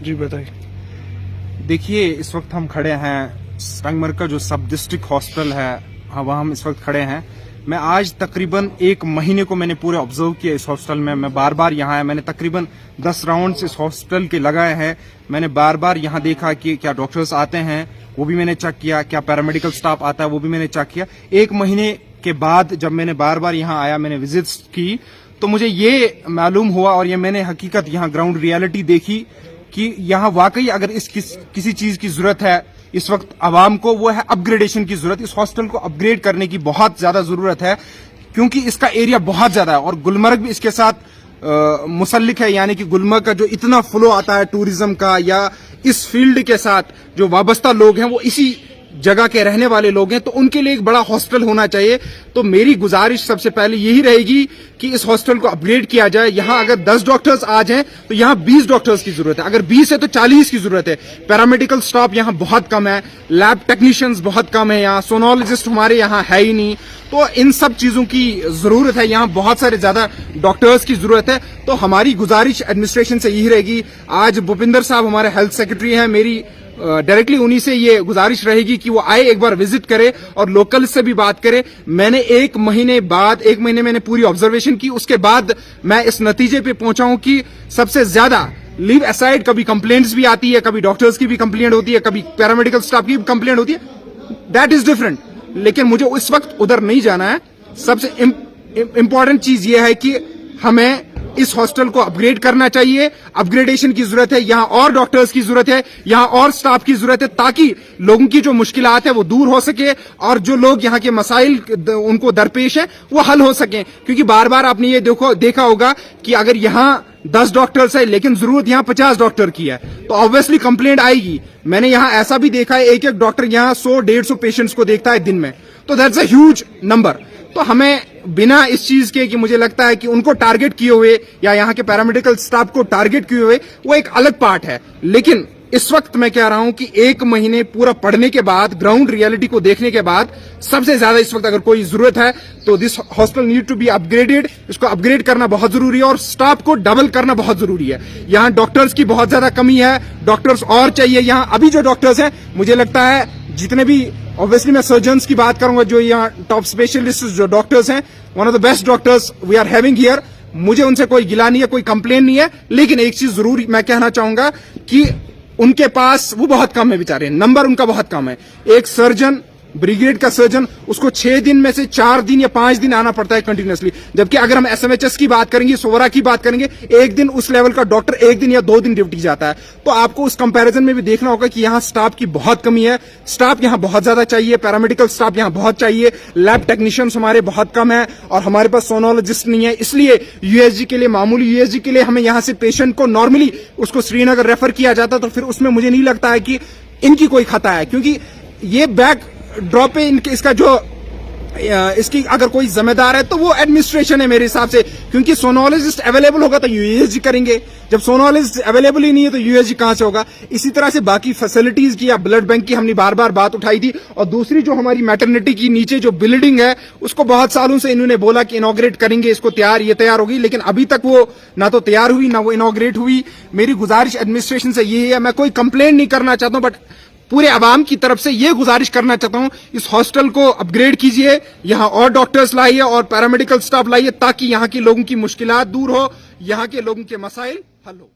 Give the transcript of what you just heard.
जी बताइए। देखिए, इस वक्त हम खड़े हैं संगमरमर का जो सब डिस्ट्रिक्ट हॉस्पिटल है, हाँ वहाँ हम इस वक्त खड़े हैं। मैं आज तकरीबन 1 महीने को मैंने पूरे ऑब्जर्व किया इस हॉस्पिटल में। मैं बार बार यहाँ आया, मैंने तकरीबन 10 राउंड्स इस हॉस्पिटल के लगाए हैं। मैंने बार बार यहाँ देखा कि क्या डॉक्टर्स आते हैं, वो भी मैंने चेक किया, क्या पैरामेडिकल स्टाफ आता है वो भी मैंने चेक किया। 1 महीने के बाद जब मैंने बार बार यहाँ आया, मैंने विजिट्स की, तो मुझे ये मालूम हुआ और ये मैंने हकीकत यहाँ ग्राउंड रियलिटी देखी कि यहाँ वाकई अगर किसी चीज की जरूरत है इस वक्त आवाम को, वो है अपग्रेडेशन की जरूरत। इस हॉस्पिटल को अपग्रेड करने की बहुत ज्यादा जरूरत है, क्योंकि इसका एरिया बहुत ज्यादा है और गुलमर्ग भी इसके साथ मुसल्लिक है। यानी कि गुलमर्ग का जो इतना फ्लो आता है टूरिज्म का, या इस फील्ड के साथ जो वाबस्ता लोग हैं वो इसी जगह के रहने वाले लोग हैं, तो उनके लिए एक बड़ा हॉस्पिटल होना चाहिए। तो मेरी गुजारिश सबसे पहले यही रहेगी कि इस हॉस्पिटल को अपग्रेड किया जाए। यहाँ अगर 10 डॉक्टर्स आ जाएं तो यहाँ 20 डॉक्टर्स की जरूरत है, अगर 20 है तो 40 की जरूरत है। पैरामेडिकल स्टाफ यहाँ बहुत कम है, लैब टेक्नीशियंस बहुत कम है, यहाँ सोनोलॉजिस्ट हमारे यहाँ है ही नहीं। तो इन सब चीजों की जरूरत है, यहाँ बहुत सारे ज्यादा डॉक्टर्स की जरूरत है। तो हमारी गुजारिश एडमिनिस्ट्रेशन से यही रहेगी। आज भूपिंदर साहब हमारे हेल्थ सेक्रेटरी हैं, मेरी डायरेक्टली उन्हीं से ये गुजारिश रहेगी कि वो आए, एक बार विजिट करे और लोकल से भी बात करे। मैंने 1 महीने मैंने पूरी ऑब्जर्वेशन की, उसके बाद मैं इस नतीजे पे पहुंचा हूं कि सबसे ज्यादा लीव असाइड कभी कंप्लेंट्स भी आती है, कभी डॉक्टर्स की भी कंप्लेंट होती है, कभी पैरामेडिकल स्टाफ की भी कंप्लेंट होती है। दैट इज डिफरेंट, लेकिन मुझे इस वक्त उधर नहीं जाना है। सबसे इंपॉर्टेंट चीज ये है कि हमें इस हॉस्पिटल को अपग्रेड करना चाहिए। अपग्रेडेशन की जरूरत है, यहाँ और डॉक्टर्स की जरूरत है, यहाँ और स्टाफ की जरूरत है, ताकि लोगों की जो मुश्किलात है वो दूर हो सके और जो लोग यहाँ के मसाइल उनको दरपेश है वो हल हो सके। क्योंकि बार बार आपने ये देखा होगा कि अगर यहाँ 10 डॉक्टर्स है लेकिन जरूरत यहाँ 50 डॉक्टर की है, तो ऑब्वियसली कंप्लेंट आएगी। मैंने यहाँ ऐसा भी देखा है, एक डॉक्टर यहाँ 100-150 पेशेंट्स को देखता है दिन में, तो दैट्स अ ह्यूज नंबर। तो हमें बिना इस चीज के कि मुझे लगता है कि उनको टारगेट किए हुए या यहाँ के पैरामेडिकल स्टाफ को टारगेट किए हुए, वो एक अलग पार्ट है। लेकिन इस वक्त मैं कह रहा हूं कि 1 महीने पूरा पढ़ने के बाद, ग्राउंड रियलिटी को देखने के बाद, सबसे ज्यादा इस वक्त अगर कोई जरूरत है तो this hospital need to be upgraded. इसको अपग्रेड करना बहुत जरूरी है और स्टाफ को डबल करना बहुत जरूरी है। यहाँ डॉक्टर्स की बहुत ज्यादा कमी है, डॉक्टर्स और चाहिए। यहाँ अभी जो डॉक्टर्स हैं, मुझे लगता है जितने भी, ऑब्वियसली मैं सर्जन्स की बात करूंगा, जो यहाँ टॉप स्पेशलिस्ट जो डॉक्टर्स हैं, one of the best doctors we are having here. मुझे उनसे कोई गिला नहीं है, कोई कंप्लेन नहीं है, लेकिन एक चीज जरूर मैं कहना चाहूंगा कि उनके पास वो बहुत कम है, बेचारे, नंबर उनका बहुत कम है। एक सर्जन, ब्रिगेड का सर्जन, उसको 6 दिन में से 4 दिन या 5 दिन आना पड़ता है कंटिन्यूअसली। जबकि अगर हम SMHS की बात करेंगे, सोवरा की बात करेंगे, 1 दिन उस लेवल का डॉक्टर 1 दिन या 2 दिन ड्यूटी जाता है। तो आपको उस कंपैरिजन में भी देखना होगा कि यहाँ स्टाफ की बहुत कमी है। स्टाफ यहाँ बहुत ज्यादा चाहिए, पैरामेडिकल स्टाफ यहाँ बहुत चाहिए, लैब टेक्नीशियंस हमारे बहुत कम है और हमारे पास सोनोलॉजिस्ट नहीं है। इसलिए USG के लिए, मामूली USG के लिए हमें यहाँ से पेशेंट को नॉर्मली उसको श्रीनगर रेफर किया जाता, तो फिर उसमें मुझे नहीं लगता है कि इनकी कोई खता है, क्योंकि ये बैक ड्रॉप पे इसका जो इसकी अगर कोई जिम्मेदार है तो वो एडमिनिस्ट्रेशन है मेरे हिसाब से। क्योंकि सोनोलॉजिस्ट अवेलेबल होगा तो USG करेंगे, जब सोनोलॉजिस्ट अवेलेबल ही नहीं है तो USG कहां से होगा। इसी तरह से बाकी फैसिलिटीज की या ब्लड बैंक की हमने बार बार बात उठाई थी। और दूसरी जो हमारी मैटरनिटी की नीचे जो बिल्डिंग है, उसको बहुत सालों से इन्होंने बोला कि इनॉग्रेट करेंगे, इसको तैयार होगी, लेकिन अभी तक वो ना तो तैयार हुई ना वो इनॉग्रेट हुई। मेरी गुजारिश एडमिनिस्ट्रेशन से यही है, मैं कोई कंप्लेंट नहीं करना चाहता हूं, बट पूरे आवाम की तरफ से ये गुजारिश करना चाहता हूं, इस हॉस्पिटल को अपग्रेड कीजिए, यहाँ और डॉक्टर्स लाइए और पैरामेडिकल स्टाफ लाइए, ताकि यहाँ के लोगों की मुश्किलात दूर हो, यहाँ के लोगों के मसाइल हल हो।